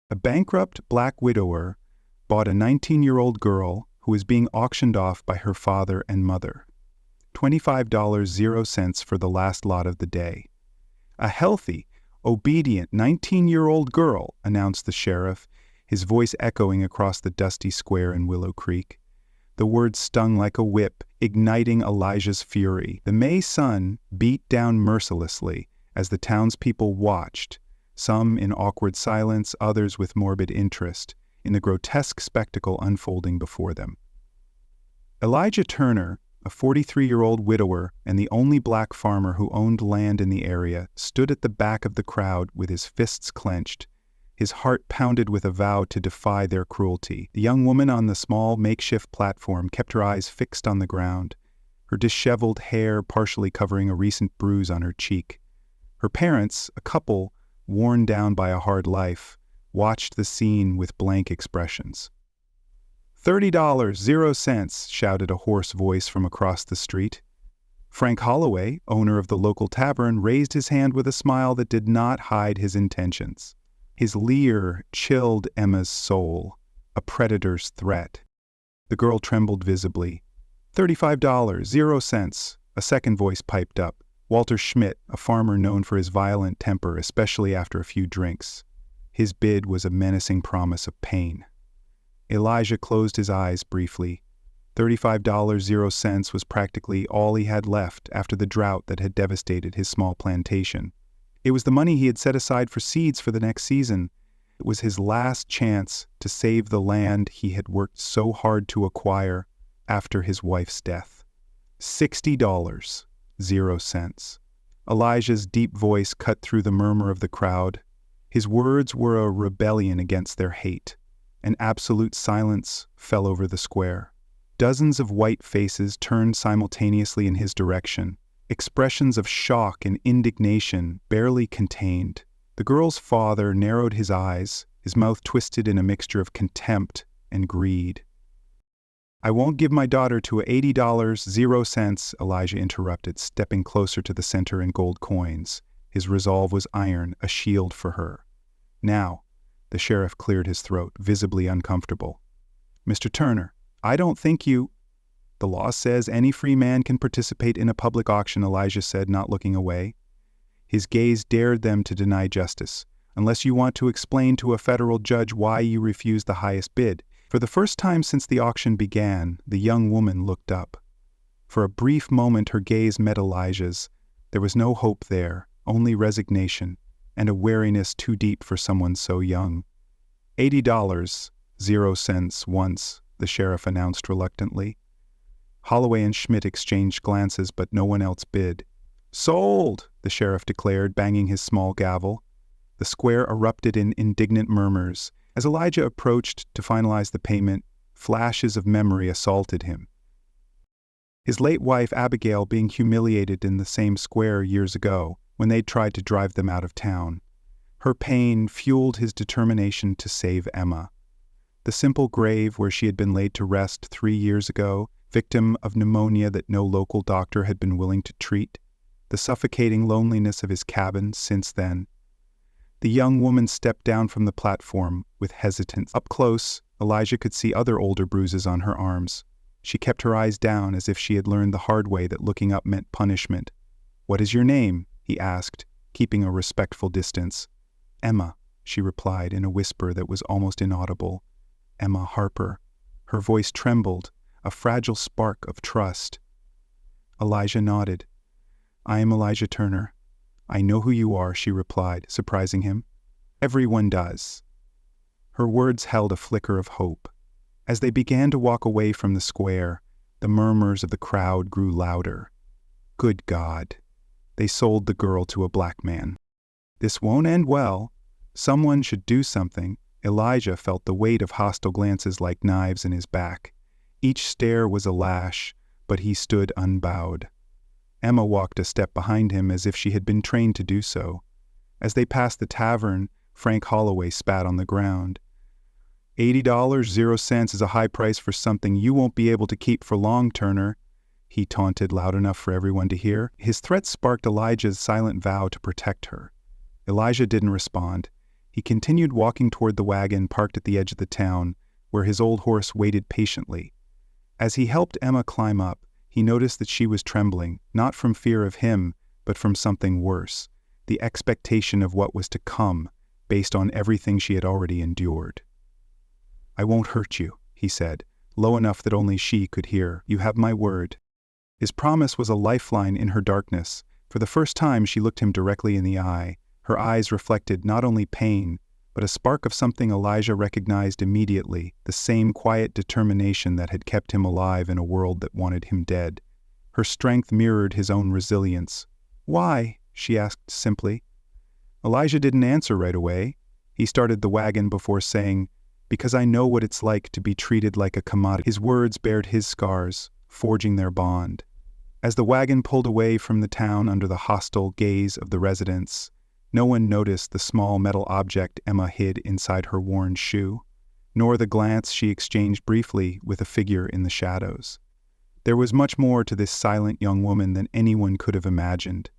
A bankrupt black widower bought a 19-year-old girl who was being auctioned off by her father and mother. $25.00 for the last lot of the day. A healthy, obedient 19-year-old girl, announced the sheriff, his voice echoing across the dusty square in Willow Creek. The words stung like a whip, igniting Elijah's fury. The May sun beat down mercilessly as the townspeople watched, some in awkward silence, others with morbid interest, in the grotesque spectacle unfolding before them. Elijah Turner, a 43-year-old widower and the only black farmer who owned land in the area, stood at the back of the crowd with his fists clenched, his heart pounded with a vow to defy their cruelty. The young woman on the small makeshift platform kept her eyes fixed on the ground, her disheveled hair partially covering a recent bruise on her cheek. Her parents, a couple worn down by a hard life, watched the scene with blank expressions. $30.00, shouted a hoarse voice from across the street. Frank Holloway, owner of the local tavern, raised his hand with a smile that did not hide his intentions. His leer chilled Emma's soul, a predator's threat. The girl trembled visibly. $35.00, a second voice piped up. Walter Schmidt, a farmer known for his violent temper, especially after a few drinks. His bid was a menacing promise of pain. Elijah closed his eyes briefly. $35.00 was practically all he had left after the drought that had devastated his small plantation. It was the money he had set aside for seeds for the next season. It was his last chance to save the land he had worked so hard to acquire after his wife's death. $60.00. Elijah's deep voice cut through the murmur of the crowd. His words were a rebellion against their hate. An absolute silence fell over the square. Dozens of white faces turned simultaneously in his direction, expressions of shock and indignation barely contained. The girl's father narrowed his eyes, his mouth twisted in a mixture of contempt and greed. "I won't give my daughter to $80.00, Elijah interrupted, stepping closer to the center in gold coins. His resolve was iron, a shield for her. "Now," the sheriff cleared his throat, visibly uncomfortable. "Mr. Turner, I don't think you—" "The law says any free man can participate in a public auction," Elijah said, not looking away. His gaze dared them to deny justice, "unless you want to explain to a federal judge why you refused the highest bid." For the first time since the auction began, the young woman looked up. For a brief moment her gaze met Elijah's. There was no hope there, only resignation, and a wariness too deep for someone so young. $80.00 once, the sheriff announced reluctantly. Holloway and Schmidt exchanged glances, but no one else bid. "Sold!" the sheriff declared, banging his small gavel. The square erupted in indignant murmurs. As Elijah approached to finalize the payment, flashes of memory assaulted him. His late wife Abigail being humiliated in the same square years ago when they'd tried to drive them out of town. Her pain fueled his determination to save Emma. The simple grave where she had been laid to rest 3 years ago, victim of pneumonia that no local doctor had been willing to treat. The suffocating loneliness of his cabin since then. The young woman stepped down from the platform with hesitance. Up close, Elijah could see other older bruises on her arms. She kept her eyes down as if she had learned the hard way that looking up meant punishment. "What is your name?" he asked, keeping a respectful distance. "Emma," she replied in a whisper that was almost inaudible. "Emma Harper." Her voice trembled, a fragile spark of trust. Elijah nodded. "I am Elijah Turner." "I know who you are," she replied, surprising him. "Everyone does." Her words held a flicker of hope. As they began to walk away from the square, the murmurs of the crowd grew louder. Good God! They sold the girl to a black man. This won't end well. Someone should do something. Elijah felt the weight of hostile glances like knives in his back. Each stare was a lash, but he stood unbowed. Emma walked a step behind him as if she had been trained to do so. As they passed the tavern, Frank Holloway spat on the ground. $80.00 is a high price for something you won't be able to keep for long, Turner, he taunted loud enough for everyone to hear. His threat sparked Elijah's silent vow to protect her. Elijah didn't respond. He continued walking toward the wagon parked at the edge of the town, where his old horse waited patiently. As he helped Emma climb up, he noticed that she was trembling, not from fear of him, but from something worse, the expectation of what was to come, based on everything she had already endured. "I won't hurt you," he said, low enough that only she could hear. "You have my word." His promise was a lifeline in her darkness. For the first time she looked him directly in the eye. Her eyes reflected not only pain, but a spark of something Elijah recognized immediately, the same quiet determination that had kept him alive in a world that wanted him dead. Her strength mirrored his own resilience. "Why?" she asked simply. Elijah didn't answer right away. He started the wagon before saying, "Because I know what it's like to be treated like a commodity." His words bared his scars, forging their bond. As the wagon pulled away from the town under the hostile gaze of the residents, no one noticed the small metal object Emma hid inside her worn shoe, nor the glance she exchanged briefly with a figure in the shadows. There was much more to this silent young woman than anyone could have imagined,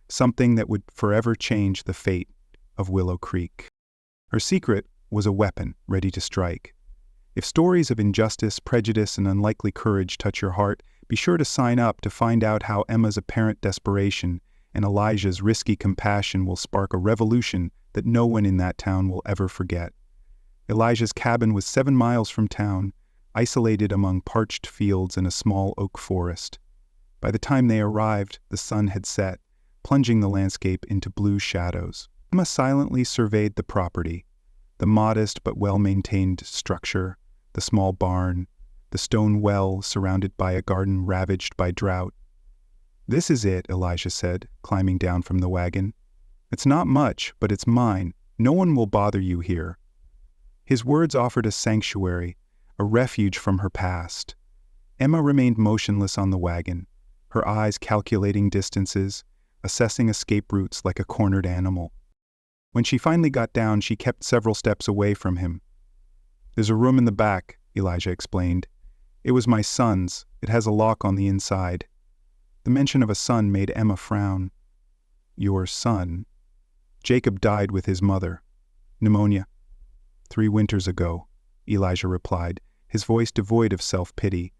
something that would forever change the fate of Willow Creek. Her secret was a weapon ready to strike. If stories of injustice, prejudice, and unlikely courage touch your heart, be sure to sign up to find out how Emma's apparent desperation and Elijah's risky compassion will spark a revolution that no one in that town will ever forget. Elijah's cabin was 7 miles from town, isolated among parched fields and a small oak forest. By the time they arrived, the sun had set, plunging the landscape into blue shadows. Emma silently surveyed the property, the modest but well-maintained structure, the small barn, the stone well surrounded by a garden ravaged by drought. "This is it," Elijah said, climbing down from the wagon. "It's not much, but it's mine. No one will bother you here." His words offered a sanctuary, a refuge from her past. Emma remained motionless on the wagon, her eyes calculating distances, assessing escape routes like a cornered animal. When she finally got down, she kept several steps away from him. "There's a room in the back," Elijah explained. "It was my son's. It has a lock on the inside." The mention of a son made Emma frown. "Your son?" "Jacob died with his mother. Pneumonia. 3 winters ago," Elijah replied, his voice devoid of self-pity.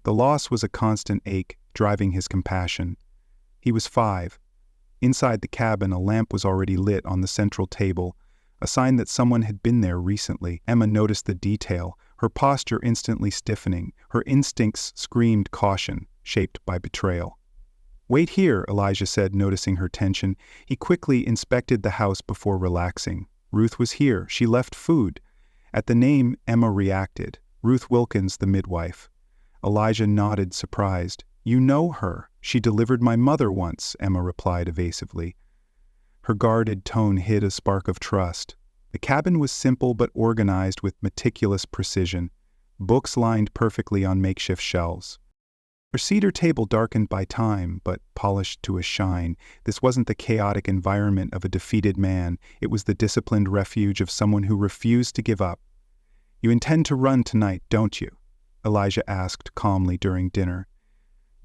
The loss was a constant ache, driving his compassion. He was 5. Inside the cabin, a lamp was already lit on the central table, a sign that someone had been there recently. Emma noticed the detail, her posture instantly stiffening, her instincts screamed caution, shaped by betrayal. "Wait here," Elijah said, noticing her tension. He quickly inspected the house before relaxing. Ruth was here. She left food. At the name, Emma reacted. Ruth Wilkins, the midwife. Elijah nodded, surprised. "You know her. She delivered my mother once," Emma replied evasively. Her guarded tone hid a spark of trust. The cabin was simple but organized with meticulous precision. Books lined perfectly on makeshift shelves. Her cedar table darkened by time, but polished to a shine. This wasn't the chaotic environment of a defeated man. It was the disciplined refuge of someone who refused to give up. "You intend to run tonight, don't you?" Elijah asked calmly during dinner.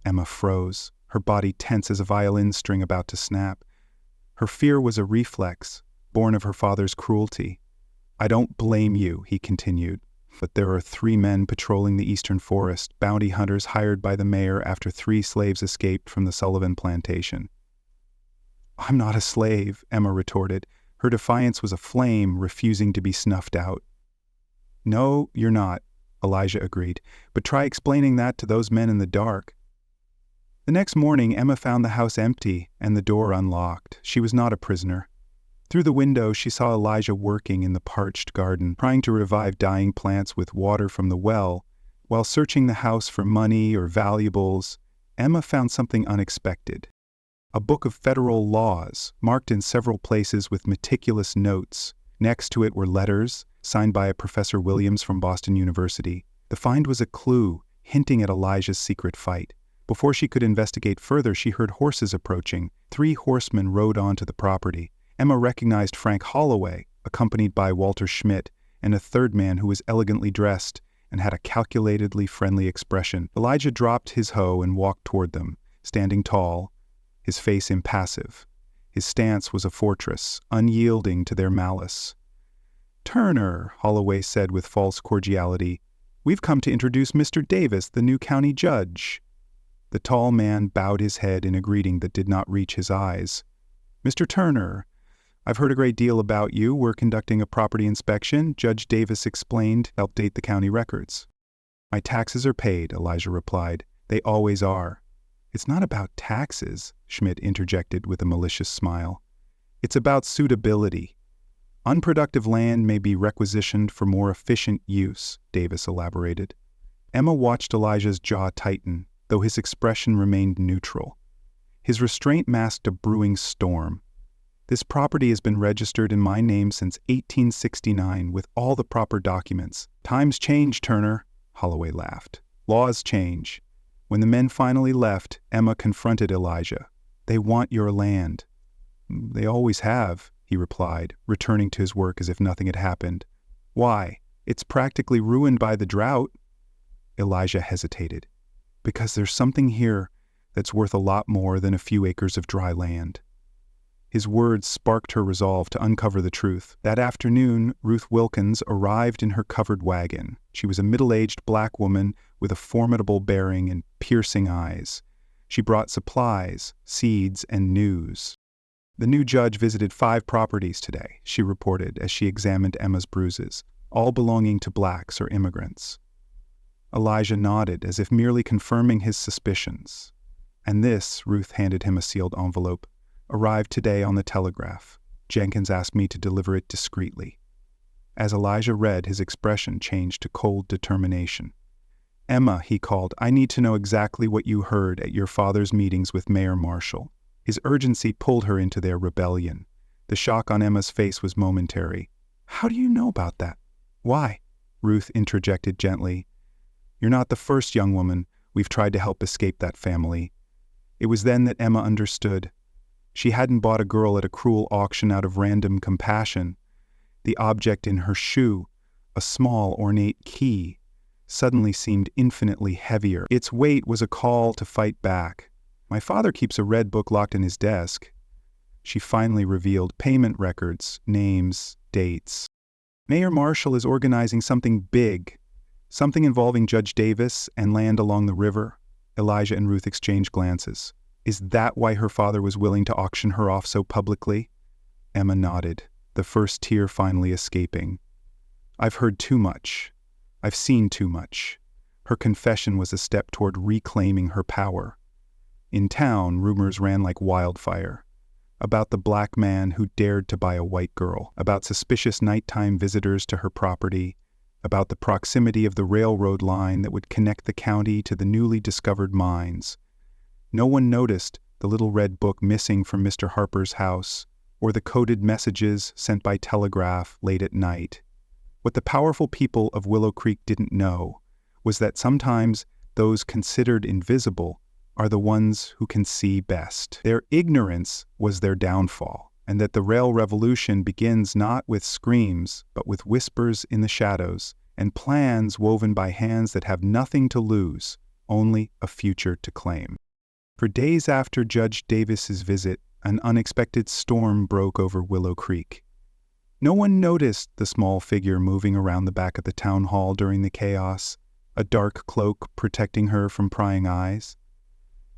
Emma froze, her body tense as a violin string about to snap. Her fear was a reflex, born of her father's cruelty. "I don't blame you," he continued. "But there are 3 men patrolling the eastern forest, bounty hunters hired by the mayor after 3 slaves escaped from the Sullivan plantation." "I'm not a slave," Emma retorted. Her defiance was a flame refusing to be snuffed out. "No, you're not," Elijah agreed, "but try explaining that to those men in the dark." The next morning, Emma found the house empty and the door unlocked. She was not a prisoner. Through the window, she saw Elijah working in the parched garden, trying to revive dying plants with water from the well. While searching the house for money or valuables, Emma found something unexpected. A book of federal laws, marked in several places with meticulous notes. Next to it were letters, signed by a Professor Williams from Boston University. The find was a clue, hinting at Elijah's secret fight. Before she could investigate further, she heard horses approaching. 3 horsemen rode onto the property. Emma recognized Frank Holloway, accompanied by Walter Schmidt, and a third man who was elegantly dressed and had a calculatedly friendly expression. Elijah dropped his hoe and walked toward them, standing tall, his face impassive. His stance was a fortress, unyielding to their malice. "Turner," Holloway said with false cordiality, "we've come to introduce Mr. Davis, the new county judge." The tall man bowed his head in a greeting that did not reach his eyes. "Mr. Turner, I've heard a great deal about you. We're conducting a property inspection," Judge Davis explained, to update the county records. "My taxes are paid," Elijah replied. "They always are." "It's not about taxes," Schmidt interjected with a malicious smile. "It's about suitability. Unproductive land may be requisitioned for more efficient use," Davis elaborated. Emma watched Elijah's jaw tighten, though his expression remained neutral. His restraint masked a brewing storm. "This property has been registered in my name since 1869 with all the proper documents." "Times change, Turner," Holloway laughed. "Laws change." When the men finally left, Emma confronted Elijah. "They want your land." "They always have," he replied, returning to his work as if nothing had happened. "Why? It's practically ruined by the drought." Elijah hesitated. "Because there's something here that's worth a lot more than a few acres of dry land." His words sparked her resolve to uncover the truth. That afternoon, Ruth Wilkins arrived in her covered wagon. She was a middle-aged black woman with a formidable bearing and piercing eyes. She brought supplies, seeds, and news. "The new judge visited 5 properties today," she reported as she examined Emma's bruises, all belonging to blacks or immigrants. Elijah nodded as if merely confirming his suspicions. "And this," Ruth handed him a sealed envelope, "arrived today on the telegraph. Jenkins asked me to deliver it discreetly." As Elijah read, his expression changed to cold determination. "Emma," he called, "I need to know exactly what you heard at your father's meetings with Mayor Marshall." His urgency pulled her into their rebellion. The shock on Emma's face was momentary. "How do you know about that?" "Why?" Ruth interjected gently. "You're not the first young woman we've tried to help escape that family." It was then that Emma understood. She hadn't bought a girl at a cruel auction out of random compassion. The object in her shoe, a small, ornate key, suddenly seemed infinitely heavier. Its weight was a call to fight back. "My father keeps a red book locked in his desk." She finally revealed payment records, names, dates. "Mayor Marshall is organizing something big, something involving Judge Davis and land along the river." Elijah and Ruth exchanged glances. "Is that why her father was willing to auction her off so publicly?" Emma nodded, the first tear finally escaping. "I've heard too much. I've seen too much." Her confession was a step toward reclaiming her power. In town, rumors ran like wildfire. About the black man who dared to buy a white girl, about suspicious nighttime visitors to her property, about the proximity of the railroad line that would connect the county to the newly discovered mines. No one noticed the little red book missing from Mr. Harper's house, or the coded messages sent by telegraph late at night. What the powerful people of Willow Creek didn't know was that sometimes those considered invisible are the ones who can see best. Their ignorance was their downfall, and that the rail revolution begins not with screams, but with whispers in the shadows, and plans woven by hands that have nothing to lose, only a future to claim. For days after Judge Davis's visit, an unexpected storm broke over Willow Creek. No one noticed the small figure moving around the back of the town hall during the chaos, a dark cloak protecting her from prying eyes.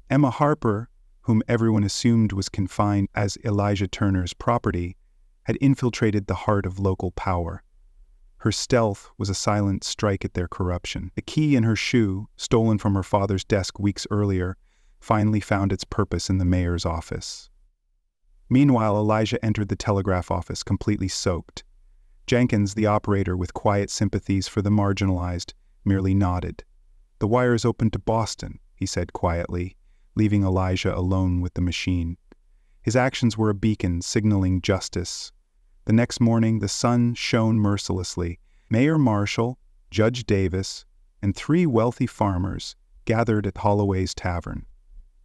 Emma Harper, whom everyone assumed was confined as Elijah Turner's property, had infiltrated the heart of local power. Her stealth was a silent strike at their corruption. The key in her shoe, stolen from her father's desk weeks earlier, finally found its purpose in the mayor's office. Meanwhile, Elijah entered the telegraph office completely soaked. Jenkins, the operator with quiet sympathies for the marginalized, merely nodded. "The wire is open to Boston," he said quietly, leaving Elijah alone with the machine. His actions were a beacon signaling justice. The next morning, the sun shone mercilessly. Mayor Marshall, Judge Davis, and 3 wealthy farmers gathered at Holloway's tavern,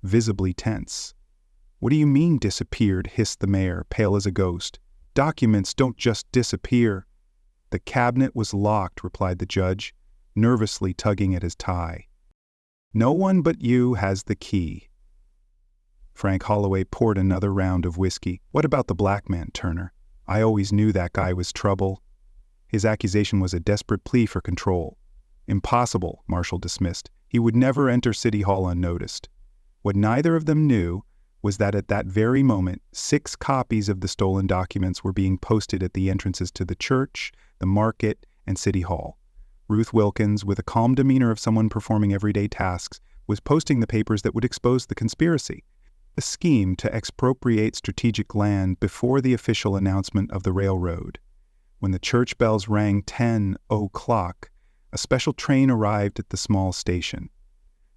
visibly tense. "What do you mean disappeared?" hissed the mayor, pale as a ghost. "Documents don't just disappear." "The cabinet was locked," replied the judge, nervously tugging at his tie. "No one but you has the key." Frank Holloway poured another round of whiskey. "What about the black man, Turner? I always knew that guy was trouble." His accusation was a desperate plea for control. Impossible, Marshall dismissed. He would never enter City Hall unnoticed. What neither of them knew was that at that very moment, 6 copies of the stolen documents were being posted at the entrances to the church, the market, and City Hall. Ruth Wilkins, with a calm demeanor of someone performing everyday tasks, was posting the papers that would expose the conspiracy. A scheme to expropriate strategic land before the official announcement of the railroad. When the church bells rang 10 o'clock, a special train arrived at the small station.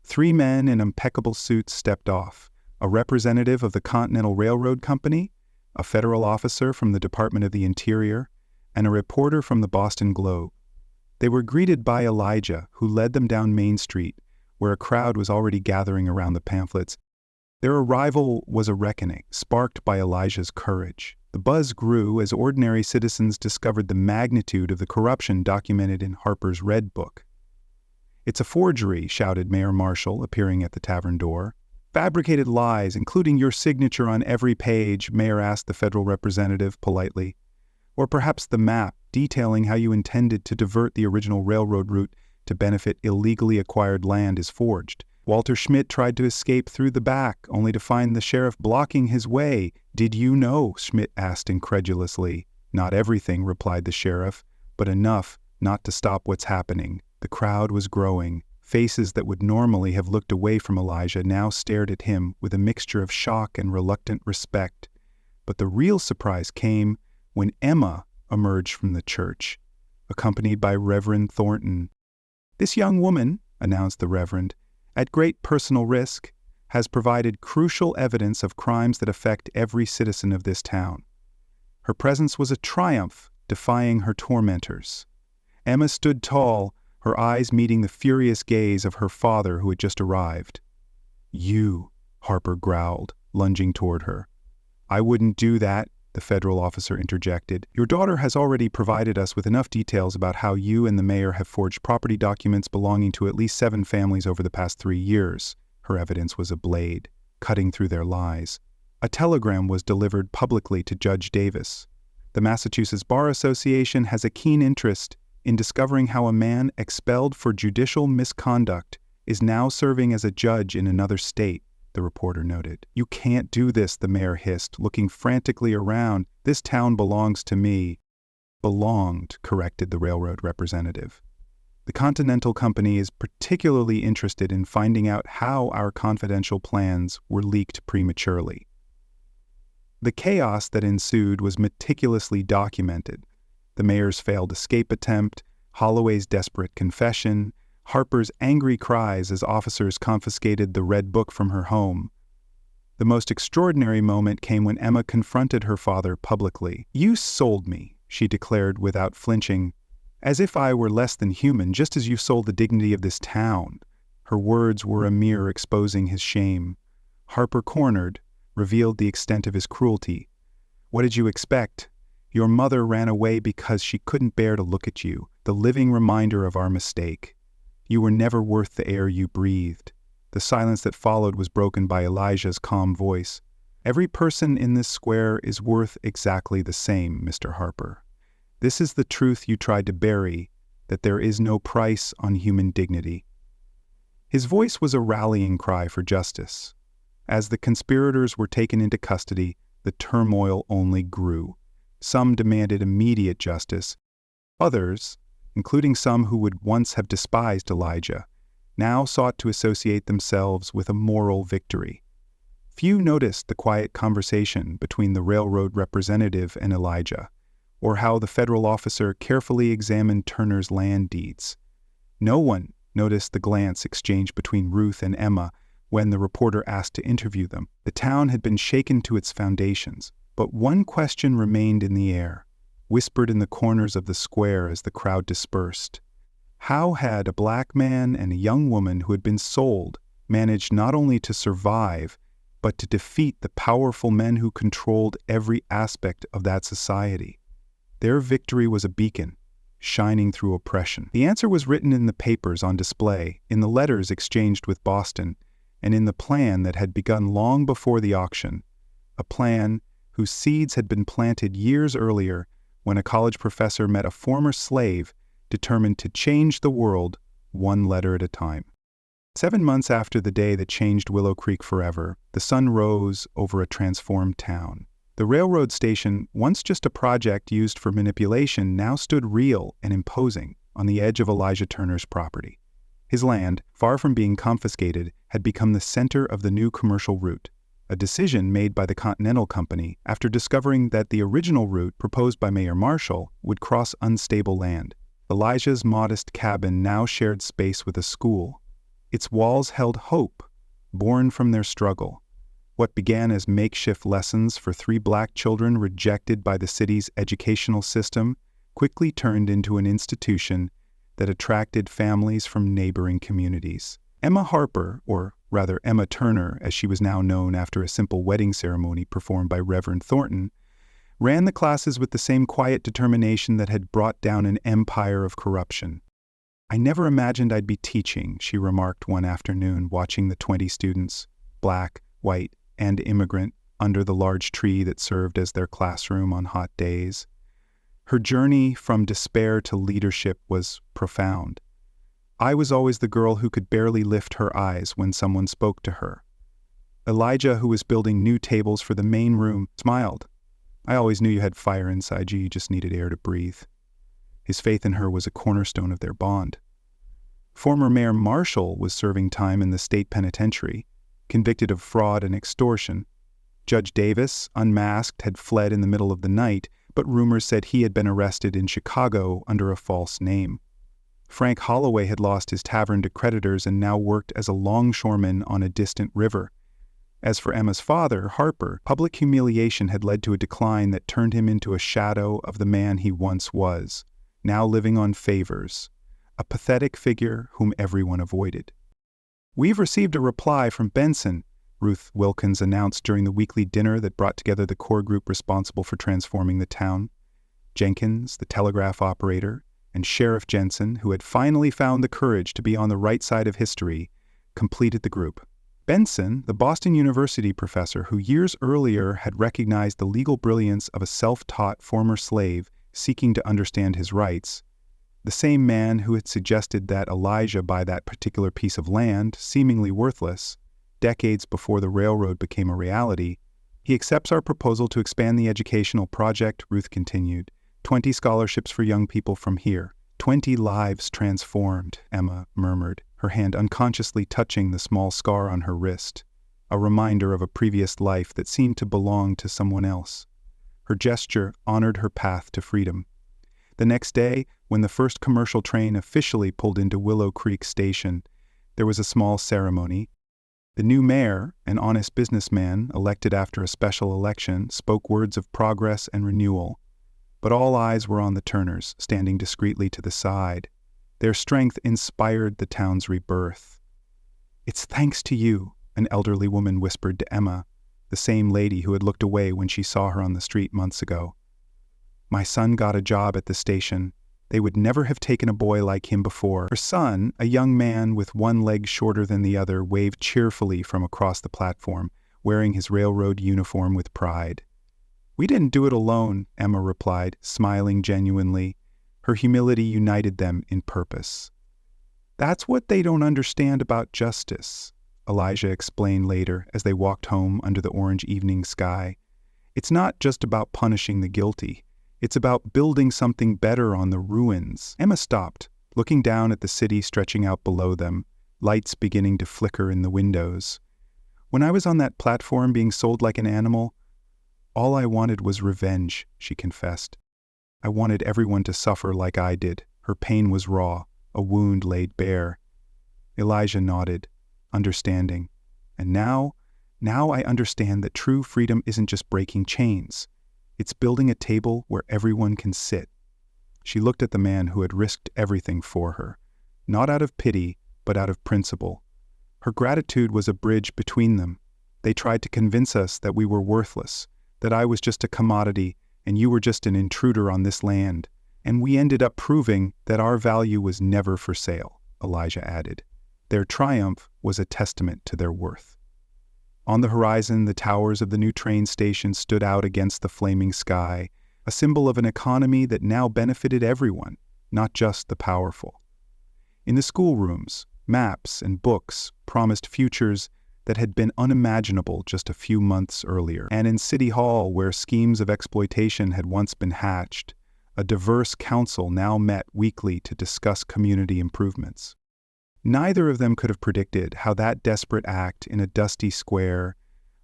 3 men in impeccable suits stepped off, a representative of the Continental Railroad Company, a federal officer from the Department of the Interior, and a reporter from the Boston Globe. They were greeted by Elijah, who led them down Main Street, where a crowd was already gathering around the pamphlets. Their arrival was a reckoning, sparked by Elijah's courage. The buzz grew as ordinary citizens discovered the magnitude of the corruption documented in Harper's Red Book. "It's a forgery," shouted Mayor Marshall, appearing at the tavern door. "Fabricated lies, including your signature on every page," Mayor asked the federal representative politely. "Or perhaps the map detailing how you intended to divert the original railroad route to benefit illegally acquired land is forged. Walter Schmidt tried to escape through the back, only to find the sheriff blocking his way. Did you know?" Schmidt asked incredulously. "Not everything," replied the sheriff, "but enough not to stop what's happening." The crowd was growing. Faces that would normally have looked away from Elijah now stared at him with a mixture of shock and reluctant respect. But the real surprise came when Emma emerged from the church, accompanied by Reverend Thornton. "This young woman," announced the Reverend, "at great personal risk, has provided crucial evidence of crimes that affect every citizen of this town." Her presence was a triumph, defying her tormentors. Emma stood tall, her eyes meeting the furious gaze of her father who had just arrived. "You," Harper growled, lunging toward her. "I wouldn't do that," the federal officer interjected. "Your daughter has already provided us with enough details about how you and the mayor have forged property documents belonging to at least 7 families over the past 3 years. Her evidence was a blade, cutting through their lies. A telegram was delivered publicly to Judge Davis. The Massachusetts Bar Association has a keen interest in discovering how a man expelled for judicial misconduct is now serving as a judge in another state, the reporter noted. "You can't do this," the mayor hissed, looking frantically around. "This town belongs to me." "Belonged," corrected the railroad representative. "The Continental Company is particularly interested in finding out how our confidential plans were leaked prematurely." The chaos that ensued was meticulously documented. The mayor's failed escape attempt, Holloway's desperate confession, Harper's angry cries as officers confiscated the Red Book from her home. The most extraordinary moment came when Emma confronted her father publicly. "You sold me," she declared without flinching, "as if I were less than human, just as you sold the dignity of this town." Her words were a mirror exposing his shame. Harper, cornered, revealed the extent of his cruelty. "What did you expect? Your mother ran away because she couldn't bear to look at you, the living reminder of our mistake. You were never worth the air you breathed." The silence that followed was broken by Elijah's calm voice. "Every person in this square is worth exactly the same, Mr. Harper. This is the truth you tried to bury, that there is no price on human dignity." His voice was a rallying cry for justice. As the conspirators were taken into custody, the turmoil only grew. Some demanded immediate justice. Others, including some who would once have despised Elijah, now sought to associate themselves with a moral victory. Few noticed the quiet conversation between the railroad representative and Elijah, or how the federal officer carefully examined Turner's land deeds. No one noticed the glance exchanged between Ruth and Emma when the reporter asked to interview them. The town had been shaken to its foundations, but one question remained in the air, whispered in the corners of the square as the crowd dispersed. How had a black man and a young woman who had been sold managed not only to survive, but to defeat the powerful men who controlled every aspect of that society? Their victory was a beacon, shining through oppression. The answer was written in the papers on display, in the letters exchanged with Boston, and in the plan that had begun long before the auction, a plan whose seeds had been planted years earlier when a college professor met a former slave determined to change the world one letter at a time. 7 months after the day that changed Willow Creek forever, the sun rose over a transformed town. The railroad station, once just a project used for manipulation, now stood real and imposing on the edge of Elijah Turner's property. His land, far from being confiscated, had become the center of the new commercial route, a decision made by the Continental Company after discovering that the original route proposed by Mayor Marshall would cross unstable land. Elijah's modest cabin now shared space with a school. Its walls held hope, born from their struggle. What began as makeshift lessons for 3 black children rejected by the city's educational system quickly turned into an institution that attracted families from neighboring communities. Emma Harper, or rather Emma Turner, as she was now known after a simple wedding ceremony performed by Reverend Thornton, ran the classes with the same quiet determination that had brought down an empire of corruption. "I never imagined I'd be teaching," she remarked one afternoon, watching the 20 students, black, white, and immigrant, under the large tree that served as their classroom on hot days. Her journey from despair to leadership was profound. "I was always the girl who could barely lift her eyes when someone spoke to her." Elijah, who was building new tables for the main room, smiled. "I always knew you had fire inside you, you just needed air to breathe." His faith in her was a cornerstone of their bond. Former Mayor Marshall was serving time in the state penitentiary, convicted of fraud and extortion. Judge Davis, unmasked, had fled in the middle of the night, but rumors said he had been arrested in Chicago under a false name. Frank Holloway had lost his tavern to creditors and now worked as a longshoreman on a distant river. As for Emma's father, Harper, public humiliation had led to a decline that turned him into a shadow of the man he once was, now living on favors, a pathetic figure whom everyone avoided. "We've received a reply from Benson," Ruth Wilkins announced during the weekly dinner that brought together the core group responsible for transforming the town. Jenkins, the telegraph operator, and Sheriff Jensen, who had finally found the courage to be on the right side of history, completed the group. Benson, the Boston University professor who years earlier had recognized the legal brilliance of a self-taught former slave seeking to understand his rights, the same man who had suggested that Elijah buy that particular piece of land, seemingly worthless, decades before the railroad became a reality. "He accepts our proposal to expand the educational project," Ruth continued. 20 scholarships for young people from here. 20 lives transformed," Emma murmured, her hand unconsciously touching the small scar on her wrist, a reminder of a previous life that seemed to belong to someone else. Her gesture honored her path to freedom. The next day, when the first commercial train officially pulled into Willow Creek Station, there was a small ceremony. The new mayor, an honest businessman elected after a special election, spoke words of progress and renewal. But all eyes were on the Turners, standing discreetly to the side. Their strength inspired the town's rebirth. "It's thanks to you," an elderly woman whispered to Emma, the same lady who had looked away when she saw her on the street months ago. "My son got a job at the station. They would never have taken a boy like him before." Her son, a young man with one leg shorter than the other, waved cheerfully from across the platform, wearing his railroad uniform with pride. "We didn't do it alone," Emma replied, smiling genuinely. Her humility united them in purpose. "That's what they don't understand about justice," Elijah explained later as they walked home under the orange evening sky. "It's not just about punishing the guilty. It's about building something better on the ruins." Emma stopped, looking down at the city stretching out below them, lights beginning to flicker in the windows. "When I was on that platform being sold like an animal, all I wanted was revenge," she confessed. "I wanted everyone to suffer like I did." Her pain was raw, a wound laid bare. Elijah nodded, understanding. "And now I understand that true freedom isn't just breaking chains. It's building a table where everyone can sit." She looked at the man who had risked everything for her, not out of pity, but out of principle. Her gratitude was a bridge between them. They tried to convince us that we were worthless, that I was just a commodity and you were just an intruder on this land, and we ended up proving that our value was never for sale, Elijah added. Their triumph was a testament to their worth. On the horizon, the towers of the new train station stood out against the flaming sky, a symbol of an economy that now benefited everyone, not just the powerful. In the schoolrooms, maps and books promised futures that had been unimaginable just a few months earlier. And in City Hall, where schemes of exploitation had once been hatched, a diverse council now met weekly to discuss community improvements. Neither of them could have predicted how that desperate act in a dusty square,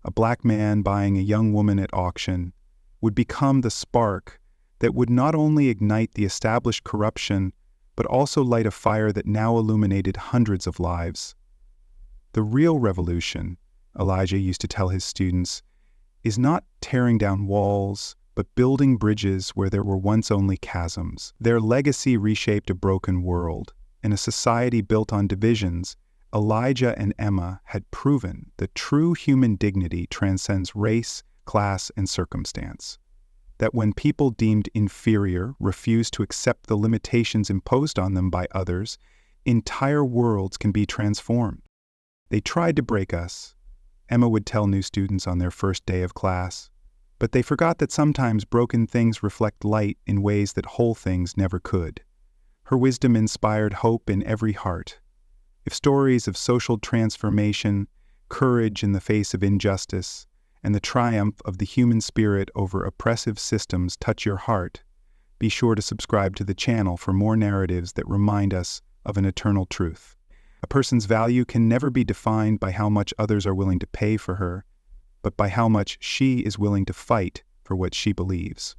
a black man buying a young woman at auction, would become the spark that would not only ignite the established corruption, but also light a fire that now illuminated hundreds of lives. The real revolution, Elijah used to tell his students, is not tearing down walls, but building bridges where there were once only chasms. Their legacy reshaped a broken world. In a society built on divisions, Elijah and Emma had proven that true human dignity transcends race, class, and circumstance. That when people deemed inferior refused to accept the limitations imposed on them by others, entire worlds can be transformed. They tried to break us, Emma would tell new students on their first day of class, but they forgot that sometimes broken things reflect light in ways that whole things never could. Her wisdom inspired hope in every heart. If stories of social transformation, courage in the face of injustice, and the triumph of the human spirit over oppressive systems touch your heart, be sure to subscribe to the channel for more narratives that remind us of an eternal truth. A person's value can never be defined by how much others are willing to pay for her, but by how much she is willing to fight for what she believes.